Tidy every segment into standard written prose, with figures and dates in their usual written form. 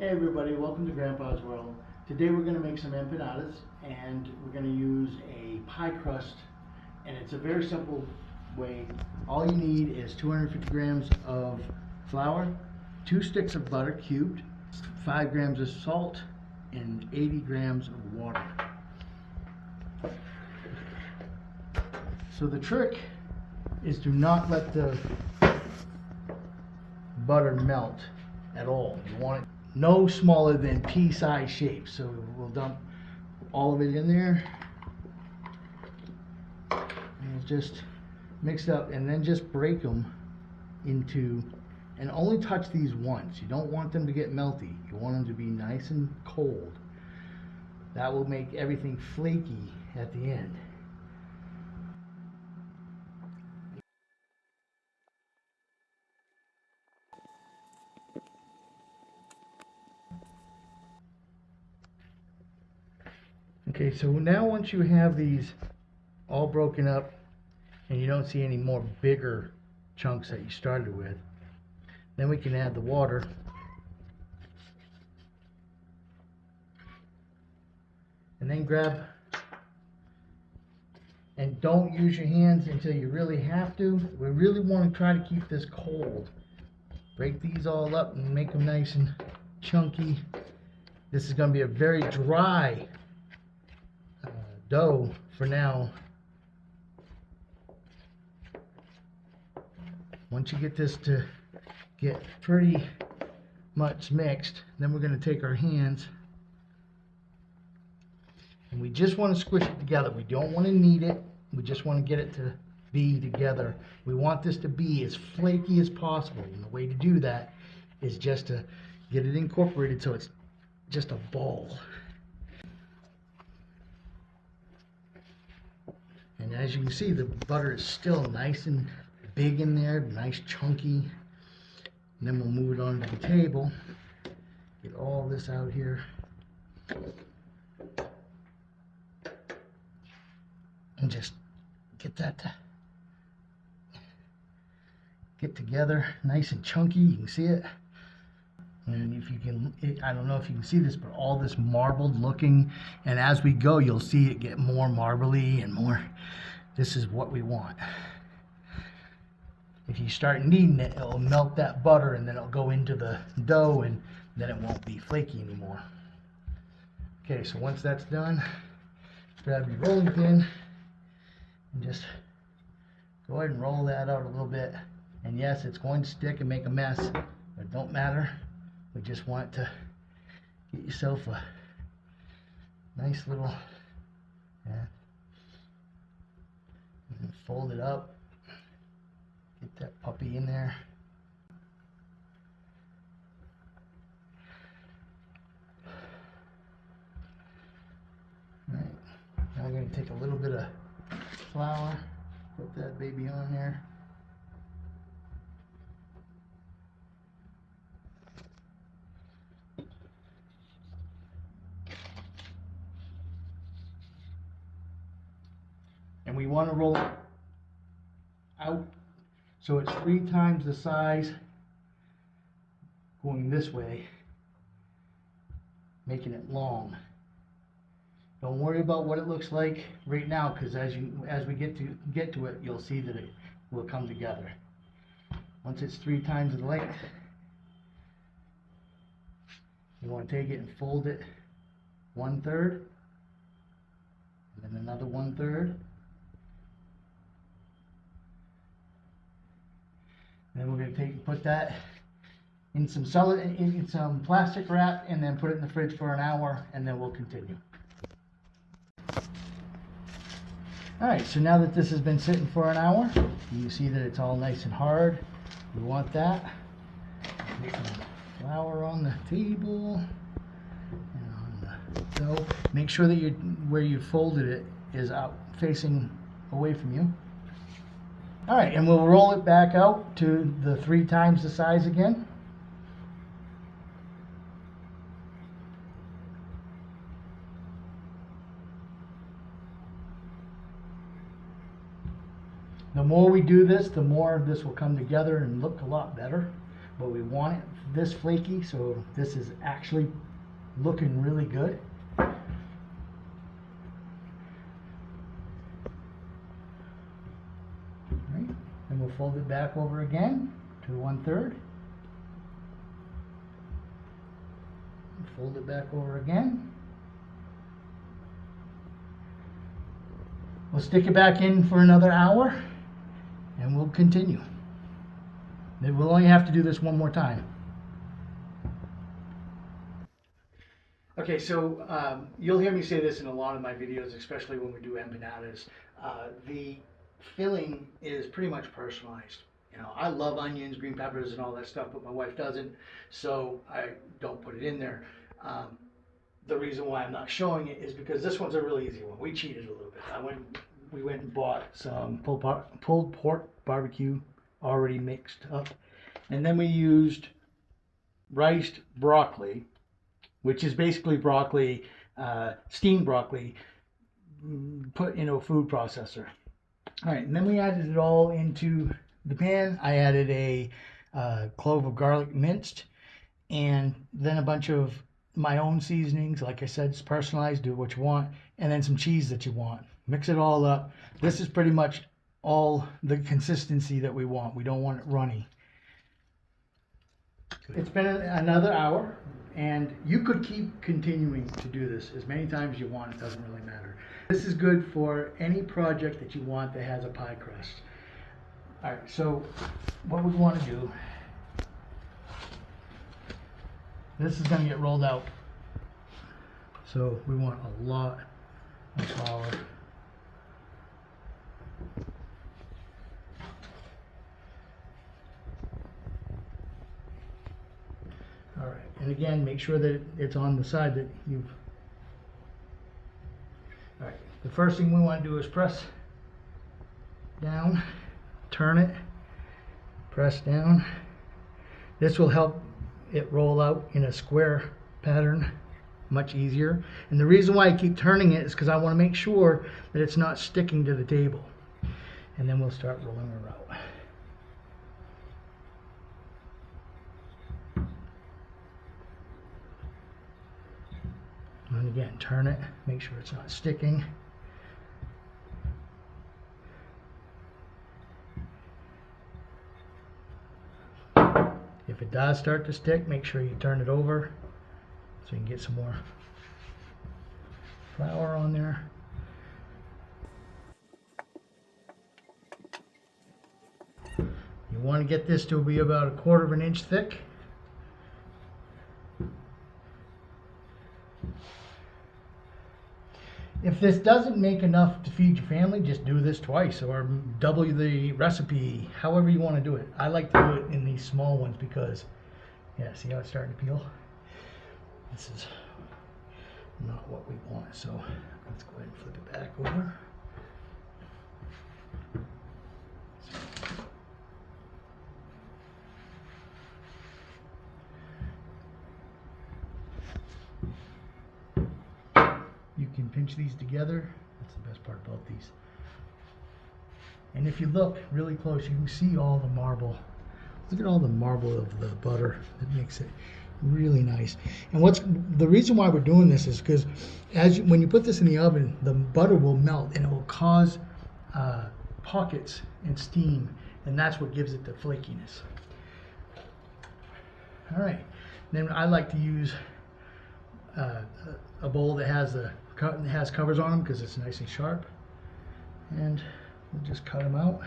Hey everybody, welcome to Grandpa's World. Today we're going to make some empanadas and we're going to use a pie crust, and it's a very simple way. All you need is 250 grams of flour, 2 sticks of butter cubed, 5 grams of salt, and 80 grams of water. So the trick is to not let the butter melt at all. You want it no smaller than pea-sized shape. So we'll dump all of it in there and just mix it up, and then just break them into, and only touch these once. You don't want them to get melty. You want them to be nice and cold. That will make everything flaky at the end. Okay, so now once you have these all broken up and you don't see any more bigger chunks that you started with, then we can add the water. And then grab, and don't use your hands until you really have to. We really want to try to keep this cold. Break these all up and make them nice and chunky. This is going to be a very dry dough for now. Once you get this to get pretty much mixed, then we're going to take our hands and we just want to squish it together. We don't want to knead it. We just want to get it to be together. We want this to be as flaky as possible, and the way to do that is just to get it incorporated so it's just a ball. And as you can see, the butter is still nice and big in there, nice chunky. And then we'll move it onto the table. Get all this out here. And just get that to get together nice and chunky. You can see it. And if you can, I don't know if you can see this, but all this marbled looking, and as we go you'll see it get more marbly and more. This is what we want. If you start kneading it, it'll melt that butter and then it'll go into the dough, and then it won't be flaky anymore. Okay, so once that's done, grab your rolling pin and just go ahead and roll that out a little bit. And yes, it's going to stick and make a mess, but it don't matter. We just want to get yourself a nice little, and fold it up. Get that puppy in there. All right. Now I'm going to take a little bit of flour, put that baby on there. And we want to roll it out so it's 3 times the size going this way, making it long. Don't worry about what it looks like right now, because as we get to it, you'll see that it will come together. Once it's 3 times the length, you want to take it and fold it 1/3, and then another 1/3. Then we're going to put that in some plastic wrap, and then put it in the fridge for an hour, and then we'll continue. Alright, so now that this has been sitting for an hour, you see that it's all nice and hard. We want that. Put some flour on the table and on the dough. Make sure that where you folded it is out facing away from you. Alright, and we'll roll it back out to the 3 times the size again. The more we do this, the more this will come together and look a lot better. But we want it this flaky, so this is actually looking really good. Right. Then we'll fold it back over again to 1/3. Fold it back over again. We'll stick it back in for another hour and we'll continue. Then we'll only have to do this one more time. Okay, so you'll hear me say this in a lot of my videos, especially when we do empanadas. The filling is pretty much personalized. You know, I love onions, green peppers, and all that stuff, but my wife doesn't, so I don't put it in there. The reason why I'm not showing it is because this one's a really easy one. We cheated a little bit. We went and bought some pulled pork barbecue already mixed up, and then we used riced broccoli, which is basically broccoli, steamed broccoli, put in a food processor. All right, and then we added it all into the pan. I added a clove of garlic minced, and then a bunch of my own seasonings. Like I said, it's personalized, do what you want, and then some cheese that you want. Mix it all up. This is pretty much all the consistency that we want. We don't want it runny. It's been another hour, and you could keep continuing to do this as many times as you want. It doesn't really matter. This is good for any project that you want that has a pie crust. All right, so what we want to do, this is going to get rolled out, so we want a lot of flour. All right, and again, make sure that it's on the side that you've... All right, the first thing we want to do is press down, turn it, press down. This will help it roll out in a square pattern much easier. And the reason why I keep turning it is because I want to make sure that it's not sticking to the table. And then we'll start rolling her out. And again, turn it, make sure it's not sticking. If it does start to stick, make sure you turn it over so you can get some more flour on there. You want to get this to be about 1/4 of an inch thick. If this doesn't make enough to feed your family, just do this twice or double the recipe, however you want to do it. I like to do it in these small ones because, yeah, see how it's starting to peel? This is not what we want, so let's go ahead and flip it back over. You can pinch these together. That's the best part about these. And if you look really close, you can see all the marble. Look at all the marble of the butter. That makes it really nice. And what's the reason why we're doing this is because when you put this in the oven, the butter will melt and it will cause pockets and steam, and that's what gives it the flakiness. All right. Then I like to use a bowl that has covers on them because it's nice and sharp, and we'll just cut them out.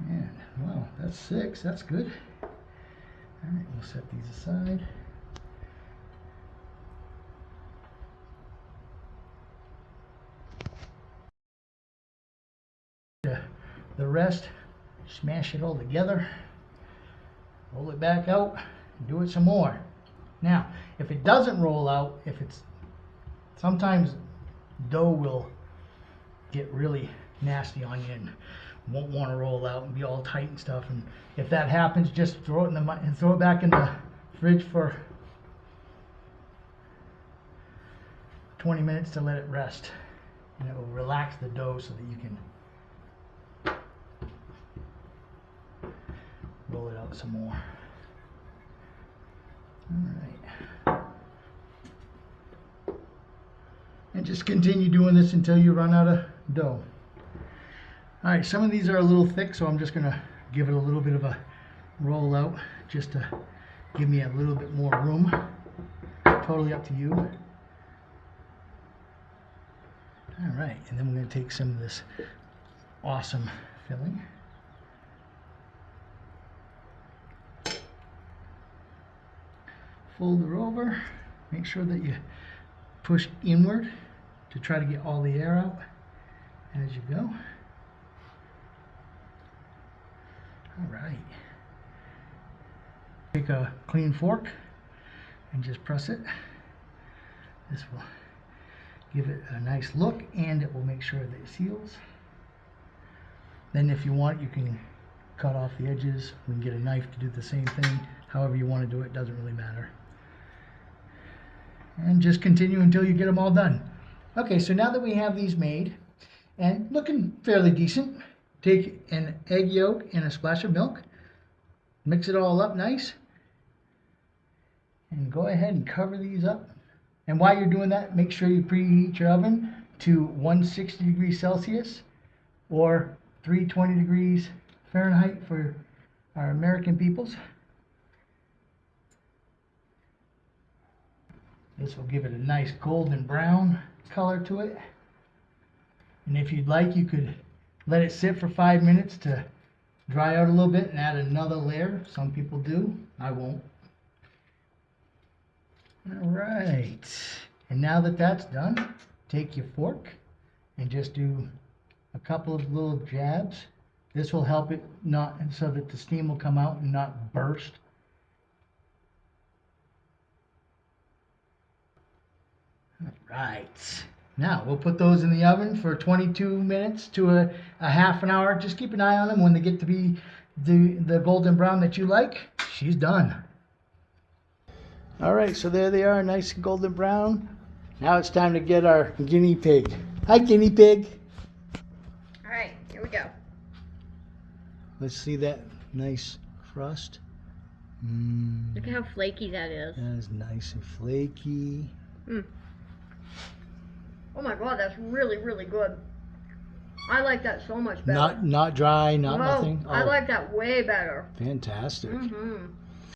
And wow, that's 6. That's good. All right, we'll set these aside. The rest, smash it all together, roll it back out, and do it some more. Now, if it doesn't roll out, sometimes dough will get really nasty on you and won't want to roll out and be all tight and stuff. And if that happens, just throw it back in the fridge for 20 minutes to let it rest, and it will relax the dough so that you can put some more. All right. And just continue doing this until you run out of dough. All right, some of these are a little thick, so I'm just gonna give it a little bit of a roll out just to give me a little bit more room. Totally up to you. All right, and then we're gonna take some of this awesome filling. Fold her over. Make sure that you push inward to try to get all the air out as you go. All right. Take a clean fork and just press it. This will give it a nice look, and it will make sure that it seals. Then if you want, you can cut off the edges. We can get a knife to do the same thing. However you want to do it, doesn't really matter. And just continue until you get them all done. Okay, so now that we have these made and looking fairly decent, take an egg yolk and a splash of milk, mix it all up nice, and go ahead and cover these up. And while you're doing that, make sure you preheat your oven to 160 degrees Celsius or 320 degrees Fahrenheit for our American peoples. This will give it a nice golden brown color to it. And if you'd like, you could let it sit for 5 minutes to dry out a little bit and add another layer. Some people do. I won't. All right. And now that that's done, take your fork and just do a couple of little jabs. This will help it not, so that the steam will come out and not burst. All right. Now we'll put those in the oven for 22 minutes to a half an hour. Just keep an eye on them. When they get to be the golden brown that you like, she's done. All right, so there they are, nice and golden brown. Now it's time to get our guinea pig. Hi, guinea pig. All right, here we go. Let's see that nice crust. Look at how flaky that is. That is nice and flaky. Oh my God, that's really, really good. I like that so much better. Not dry, nothing. I like that way better. Fantastic. Mm-hmm.